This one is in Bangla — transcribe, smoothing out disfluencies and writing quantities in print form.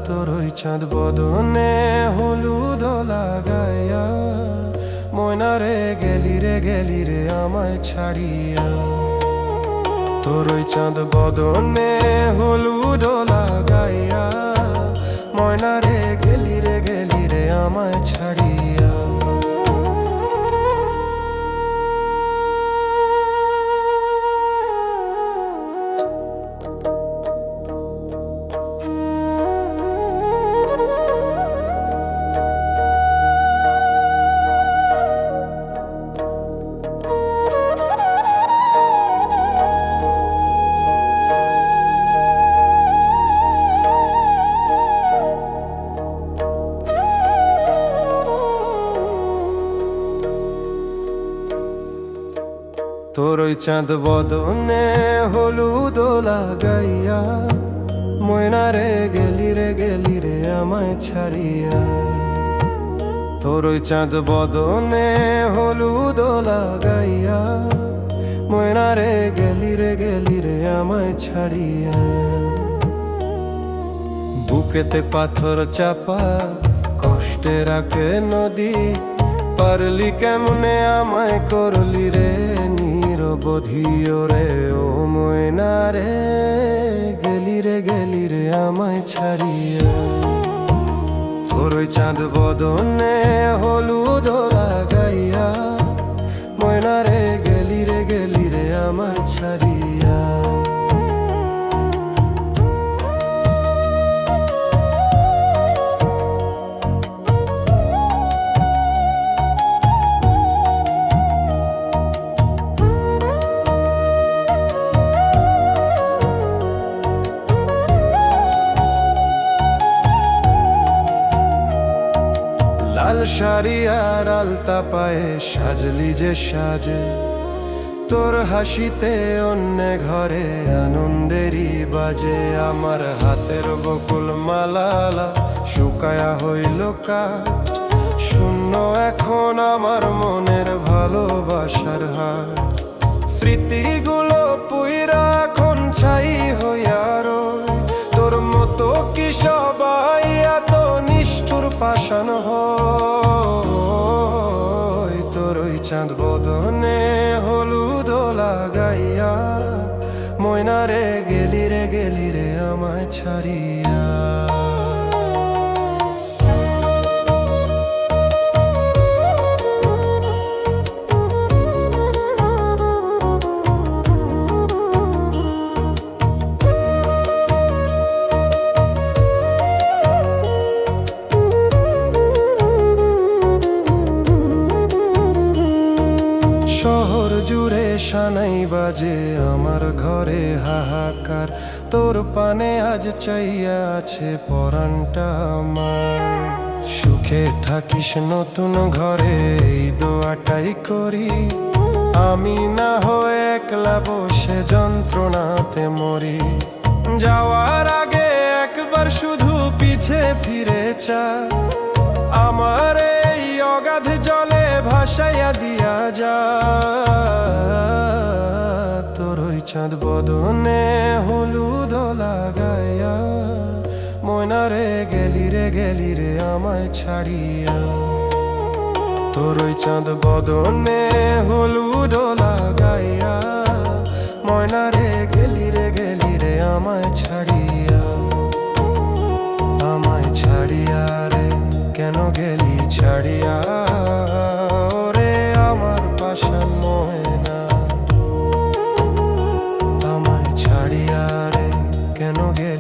তোর ওই চাঁদ বদনে হলুদ লাগাইয়া, ময়না রে গেলি রে আমায় ছাড়িয়া। তোর ওই চাঁদ বদনে হলুদ লাগাইয়া, ময়না রে গেলি রে আমায় ছাড়িয়া। তোর ওই চাঁদ বদনে হলুদ লাগাইয়া, ময়না রে গেলি রে আমায় ছাড়িয়া। তোর ওই চাঁদ বদনে হলুদ লাগাইয়া, ময়না রে গেলি রে আমায় ছাড়িয়া। বুকেতে পাথর চাপা কষ্টে রাখে নদী, পারলি কেমনে আমায় করলি রে নিরবধি। রে ও ময়না রে গেলি রে আমায় ছাড়িয়া। তোর ওই চাঁদ বদনে হলুদ লাগাইয়া, ময়না রে গেলি রে আমায় ছাড়িয়া। লাল শাড়ি আর আলতা পায়ে সাজলি যে সাজে, তোর হাসিতে অন্য ঘরে আনন্দেরই বাজে। আমার হাতের বকুল মালালা শুকায়া হইল কাঠ, শূন্য এখন আমার মনের ভালোবাসার হাট। স্মৃতিগুলো পুইরা এখন ছাই হইয়া রয়, তোর মতো কি সবাই এত নিষ্ঠুর পাষাণ হয়। তোর ওই চাঁদ বদনে হলুদ লাগাইয়া, ময়না রে গেলি রে আমায় ছাড়িয়া। শহর জুড়ে সানাই বাজে আমার ঘরে হাহাকার, তোর পানে আজ চাইয়া আছে পরাণটা আমার। সুখে থাকিস নতুন ঘরে এই দোয়াটাই করি, আমি না হয়ে একলা বসে যন্ত্রণাতে মরি। যাওয়ার আগে একবার শুধু পিছে ফিরে চা, আমার এই অগাধ জলে ভাসাইয়া দিয়া যা। তোর ওই চাঁদ বদনে হলুদ লাগাইয়া, ময়না রে গেলি রে আমায় ছাড়িয়া। তোর ওই চাঁদ বদনে হলুদ লাগাইয়া, ময়না রে গেলি রে আমায় ছাড়িয়া। আমায় ছাড়িয়া রে কেন গেলি ছাড়িয়া, ওরে আমার পাষাণ ময়না। আমায় ছাড়িয়া রে কেন গেলি